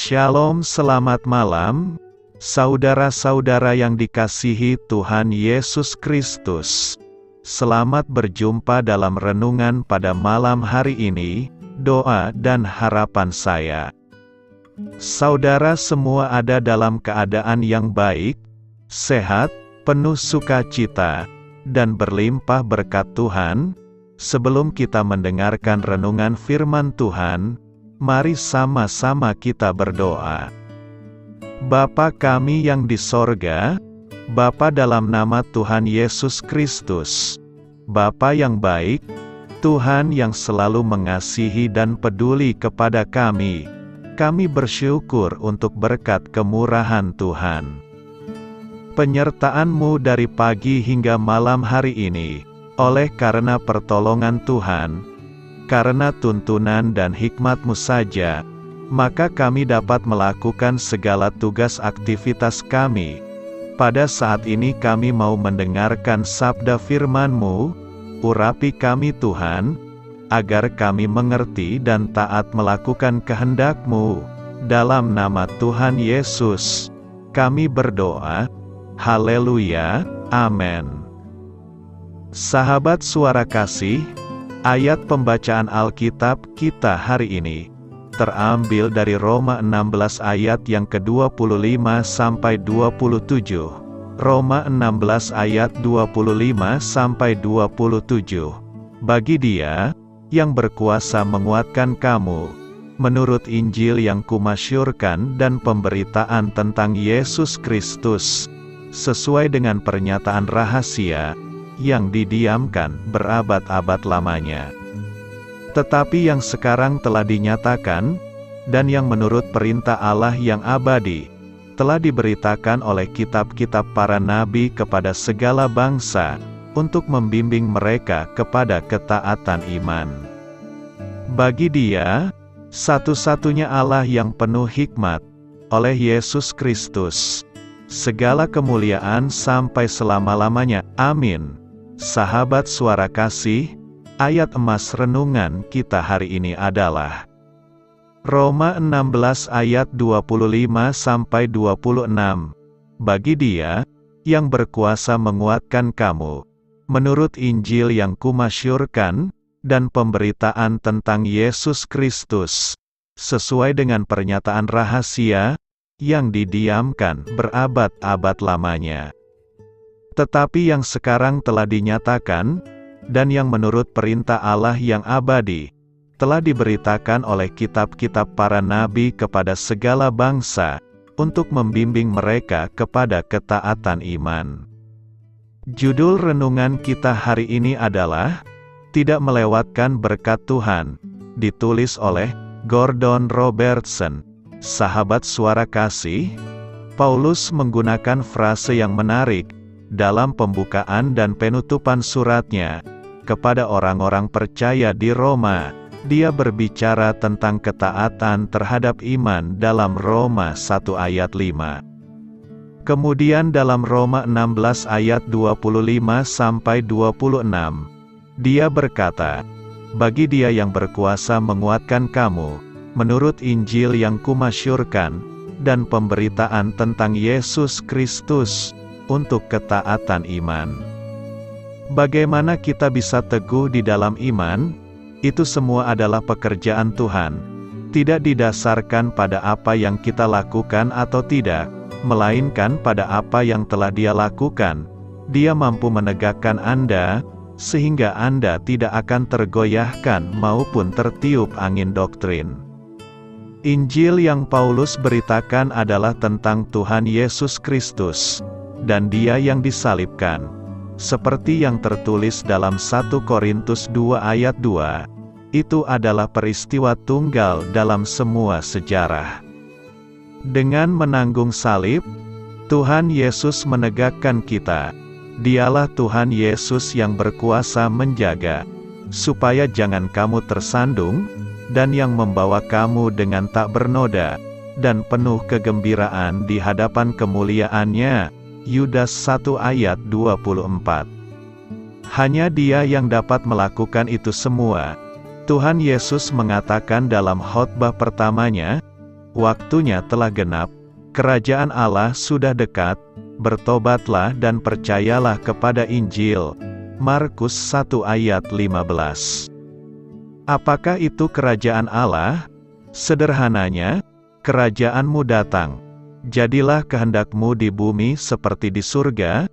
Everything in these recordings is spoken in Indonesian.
Shalom, selamat malam, saudara-saudara yang dikasihi Tuhan Yesus Kristus. Selamat berjumpa dalam renungan pada malam hari ini, doa dan harapan saya. Saudara semua ada dalam keadaan yang baik, sehat, penuh sukacita, dan berlimpah berkat Tuhan. Sebelum kita mendengarkan renungan firman Tuhan, mari sama-sama kita berdoa. Bapa kami yang di sorga, Bapa dalam nama Tuhan Yesus Kristus, Bapa yang baik, Tuhan yang selalu mengasihi dan peduli kepada kami bersyukur untuk berkat kemurahan Tuhan. Penyertaan-Mu dari pagi hingga malam hari ini, oleh karena pertolongan Tuhan, karena tuntunan dan hikmat-Mu saja, maka kami dapat melakukan segala tugas aktivitas kami. Pada saat ini kami mau mendengarkan sabda firman-Mu, urapi kami Tuhan, agar kami mengerti dan taat melakukan kehendak-Mu. Dalam nama Tuhan Yesus, kami berdoa. Haleluya, amin. Sahabat suara kasih, ayat pembacaan Alkitab kita hari ini terambil dari Roma 16 ayat yang ke-25 sampai 27. Roma 16 ayat 25 sampai 27. Bagi Dia yang berkuasa menguatkan kamu, menurut Injil yang kumasyurkan dan pemberitaan tentang Yesus Kristus, sesuai dengan pernyataan rahasia yang didiamkan berabad-abad lamanya, tetapi yang sekarang telah dinyatakan, dan yang menurut perintah Allah yang abadi, telah diberitakan oleh kitab-kitab para nabi kepada segala bangsa, untuk membimbing mereka kepada ketaatan iman. Bagi Dia, satu-satunya Allah yang penuh hikmat, oleh Yesus Kristus, segala kemuliaan sampai selama-lamanya. Amin. Sahabat suara kasih, ayat emas renungan kita hari ini adalah Roma 16 ayat 25 sampai 26. Bagi Dia yang berkuasa menguatkan kamu, menurut Injil yang kumasyurkan dan pemberitaan tentang Yesus Kristus, sesuai dengan pernyataan rahasia yang didiamkan berabad-abad lamanya, tetapi yang sekarang telah dinyatakan, dan yang menurut perintah Allah yang abadi, telah diberitakan oleh kitab-kitab para nabi kepada segala bangsa, untuk membimbing mereka kepada ketaatan iman. Judul renungan kita hari ini adalah, Tidak Melewatkan Berkat Tuhan, ditulis oleh Gordon Robertson. Sahabat suara kasih, Paulus menggunakan frase yang menarik dalam pembukaan dan penutupan suratnya kepada orang-orang percaya di Roma. Dia berbicara tentang ketaatan terhadap iman dalam Roma 1 ayat 5. Kemudian dalam Roma 16 ayat 25 sampai 26, dia berkata, bagi Dia yang berkuasa menguatkan kamu, menurut Injil yang kumasyurkan dan pemberitaan tentang Yesus Kristus, untuk ketaatan iman. Bagaimana kita bisa teguh di dalam iman? Itu semua adalah pekerjaan Tuhan. Tidak didasarkan pada apa yang kita lakukan atau tidak, melainkan pada apa yang telah Dia lakukan. Dia mampu menegakkan Anda, sehingga Anda tidak akan tergoyahkan maupun tertiup angin doktrin. Injil yang Paulus beritakan adalah tentang Tuhan Yesus Kristus, dan Dia yang disalibkan. Seperti yang tertulis dalam 1 Korintus 2 ayat 2, itu adalah peristiwa tunggal dalam semua sejarah. Dengan menanggung salib, Tuhan Yesus menegakkan kita. Dialah Tuhan Yesus yang berkuasa menjaga, supaya jangan kamu tersandung, dan yang membawa kamu dengan tak bernoda, dan penuh kegembiraan di hadapan kemuliaan-Nya. Yudas 1 ayat 24. Hanya Dia yang dapat melakukan itu semua. Tuhan Yesus mengatakan dalam khotbah pertamanya, waktunya telah genap, kerajaan Allah sudah dekat, bertobatlah dan percayalah kepada Injil. Markus 1 ayat 15. Apakah itu kerajaan Allah? Sederhananya, kerajaanmu datang. Jadilah kehendakmu di bumi seperti di surga.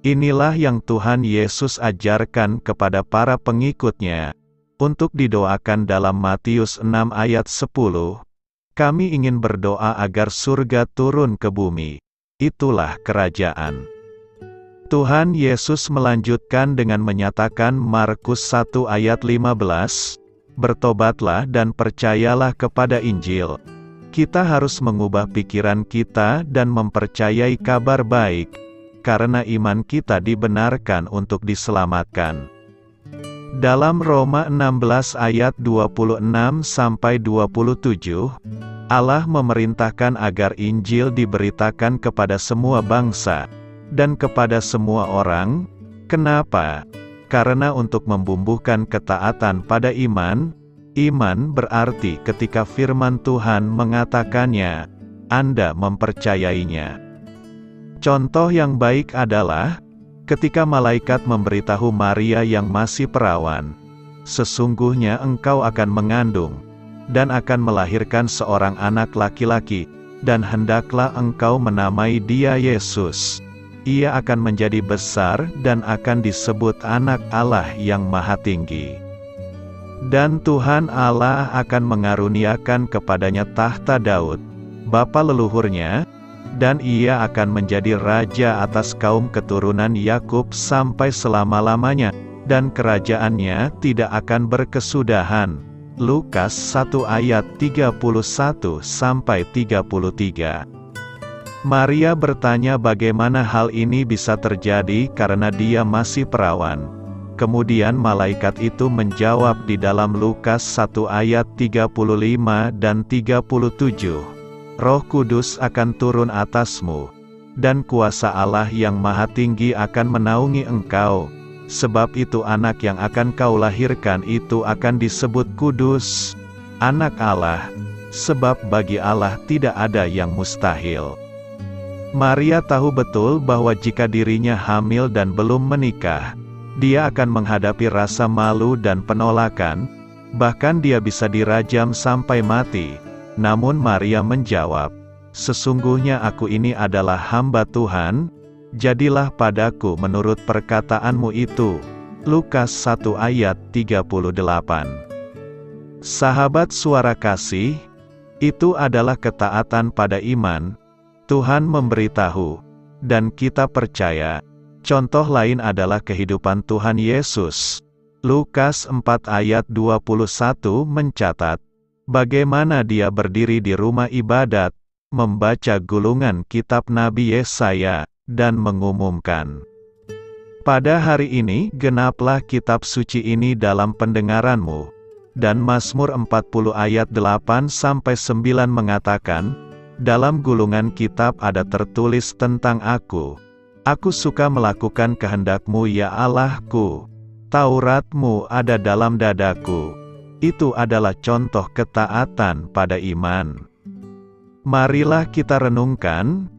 Inilah yang Tuhan Yesus ajarkan kepada para pengikutnya, untuk didoakan dalam Matius 6 ayat 10. Kami ingin berdoa agar surga turun ke bumi. Itulah kerajaan. Tuhan Yesus melanjutkan dengan menyatakan Markus 1 ayat 15, bertobatlah dan percayalah kepada Injil. Kita harus mengubah pikiran kita dan mempercayai kabar baik, karena iman kita dibenarkan untuk diselamatkan. Dalam Roma 16 ayat 26-27, Allah memerintahkan agar Injil diberitakan kepada semua bangsa, dan kepada semua orang. Kenapa? Karena untuk membumbuhkan ketaatan pada iman. Iman berarti ketika firman Tuhan mengatakannya, Anda mempercayainya. Contoh yang baik adalah, ketika malaikat memberitahu Maria yang masih perawan, sesungguhnya engkau akan mengandung, dan akan melahirkan seorang anak laki-laki, dan hendaklah engkau menamai dia Yesus. Ia akan menjadi besar dan akan disebut Anak Allah yang Maha Tinggi. Dan Tuhan Allah akan mengaruniakan kepadanya tahta Daud, bapa leluhurnya, dan ia akan menjadi raja atas kaum keturunan Yakub sampai selama-lamanya, dan kerajaannya tidak akan berkesudahan. Lukas 1 ayat 31-33. Maria bertanya bagaimana hal ini bisa terjadi karena dia masih perawan. Kemudian malaikat itu menjawab di dalam Lukas 1 ayat 35 dan 37. Roh Kudus akan turun atasmu, dan kuasa Allah yang Maha Tinggi akan menaungi engkau. Sebab itu anak yang akan kau lahirkan itu akan disebut kudus, Anak Allah, sebab bagi Allah tidak ada yang mustahil. Maria tahu betul bahwa jika dirinya hamil dan belum menikah, dia akan menghadapi rasa malu dan penolakan, bahkan dia bisa dirajam sampai mati. Namun Maria menjawab, "Sesungguhnya aku ini adalah hamba Tuhan, jadilah padaku menurut perkataanmu itu." Lukas 1 ayat 38. Sahabat suara kasih, itu adalah ketaatan pada iman. Tuhan memberitahu, dan kita percaya. Contoh lain adalah kehidupan Tuhan Yesus. Lukas 4 ayat 21 mencatat, bagaimana dia berdiri di rumah ibadat, membaca gulungan kitab Nabi Yesaya, dan mengumumkan, "Pada hari ini genaplah kitab suci ini dalam pendengaranmu." Dan Mazmur 40 ayat 8-9 mengatakan, dalam gulungan kitab ada tertulis tentang aku. Aku suka melakukan kehendak-Mu ya Allahku. Taurat-Mu ada dalam dadaku. Itu adalah contoh ketaatan pada iman. Marilah kita renungkan,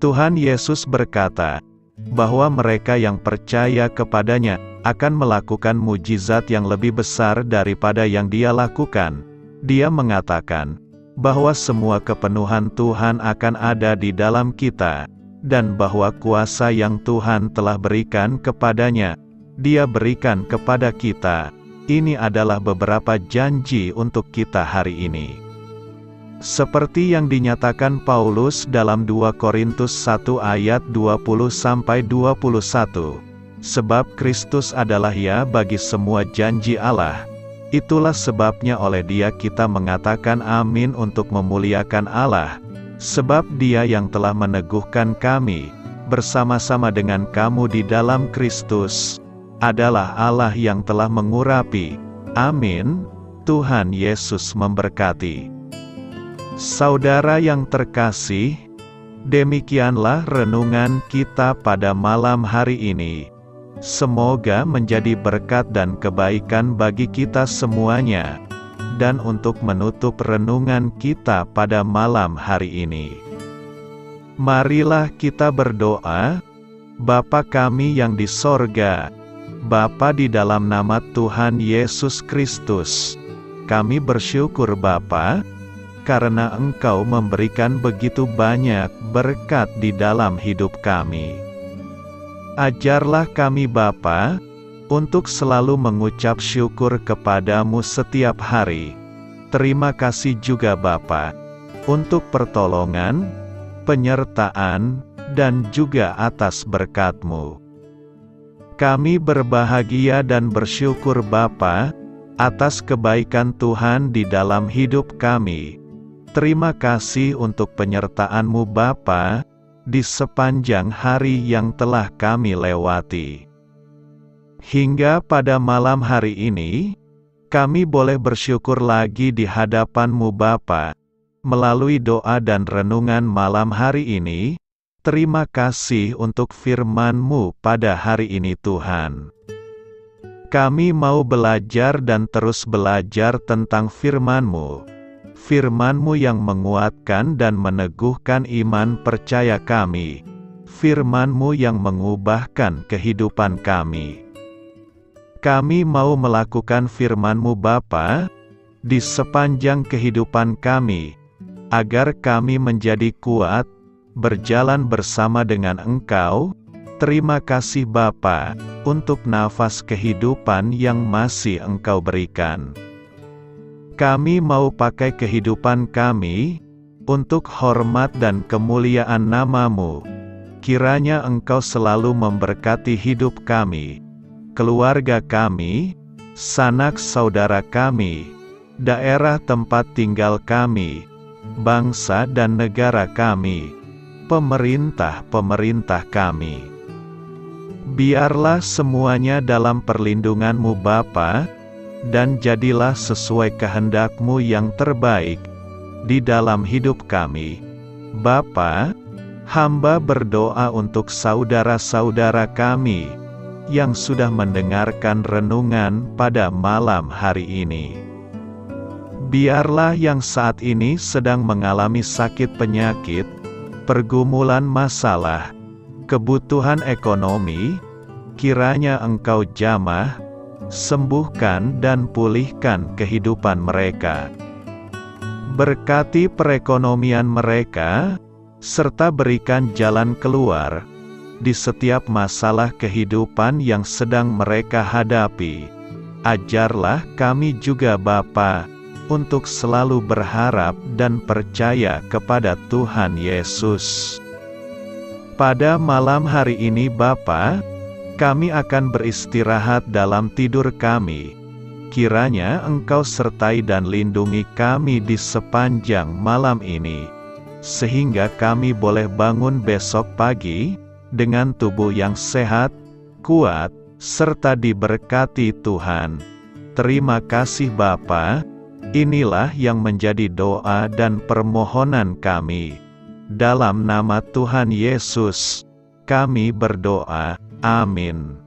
Tuhan Yesus berkata, bahwa mereka yang percaya kepadanya, akan melakukan mujizat yang lebih besar daripada yang Dia lakukan. Dia mengatakan, bahwa semua kepenuhan Tuhan akan ada di dalam kita, dan bahwa kuasa yang Tuhan telah berikan kepadanya, Dia berikan kepada kita. Ini adalah beberapa janji untuk kita hari ini. Seperti yang dinyatakan Paulus dalam 2 Korintus 1 ayat 20-21. Sebab Kristus adalah ya bagi semua janji Allah. Itulah sebabnya oleh Dia kita mengatakan amin untuk memuliakan Allah. Sebab Dia yang telah meneguhkan kami, bersama-sama dengan kamu di dalam Kristus, adalah Allah yang telah mengurapi. Amin. Tuhan Yesus memberkati. Saudara yang terkasih, demikianlah renungan kita pada malam hari ini. Semoga menjadi berkat dan kebaikan bagi kita semuanya. dan untuk menutup renungan kita pada malam hari ini. Marilah kita berdoa. Bapa kami yang di sorga, Bapa, di dalam nama Tuhan Yesus Kristus, kami bersyukur Bapa, karena Engkau memberikan begitu banyak berkat di dalam hidup kami. Ajarlah kami Bapa, untuk selalu mengucap syukur kepadamu setiap hari. Terima kasih juga Bapa, untuk pertolongan, penyertaan, dan juga atas berkat-Mu. Kami berbahagia dan bersyukur Bapa, atas kebaikan Tuhan di dalam hidup kami. Terima kasih untuk penyertaan-Mu Bapa, di sepanjang hari yang telah kami lewati. Hingga pada malam hari ini, kami boleh bersyukur lagi di hadapan-Mu Bapa, melalui doa dan renungan malam hari ini. Terima kasih untuk firman-Mu pada hari ini Tuhan. Kami mau belajar dan terus belajar tentang firman-Mu. Firman-Mu yang menguatkan dan meneguhkan iman percaya kami. Firman-Mu yang mengubahkan kehidupan kami. Kami mau melakukan firman-Mu Bapa, di sepanjang kehidupan kami, agar kami menjadi kuat, berjalan bersama dengan Engkau. Terima kasih Bapa, untuk nafas kehidupan yang masih Engkau berikan. Kami mau pakai kehidupan kami, untuk hormat dan kemuliaan nama-Mu. Kiranya Engkau selalu memberkati hidup kami, keluarga kami, sanak saudara kami, daerah tempat tinggal kami, bangsa dan negara kami, pemerintah-pemerintah kami. Biarlah semuanya dalam perlindungan-Mu Bapa, dan jadilah sesuai kehendak-Mu yang terbaik, di dalam hidup kami. Bapa, hamba berdoa untuk saudara-saudara kami, yang sudah mendengarkan renungan pada malam hari ini. Biarlah yang saat ini sedang mengalami sakit penyakit, pergumulan masalah, kebutuhan ekonomi, kiranya Engkau jamah, sembuhkan dan pulihkan kehidupan mereka. Berkati perekonomian mereka, serta berikan jalan keluar, di setiap masalah kehidupan yang sedang mereka hadapi. Ajarlah kami juga Bapa, untuk selalu berharap dan percaya kepada Tuhan Yesus. Pada malam hari ini Bapa, kami akan beristirahat dalam tidur kami. Kiranya Engkau sertai dan lindungi kami di sepanjang malam ini, sehingga kami boleh bangun besok pagi, dengan tubuh yang sehat, kuat, serta diberkati Tuhan. Terima kasih Bapa. Inilah yang menjadi doa dan permohonan kami. Dalam nama Tuhan Yesus, kami berdoa. Amin.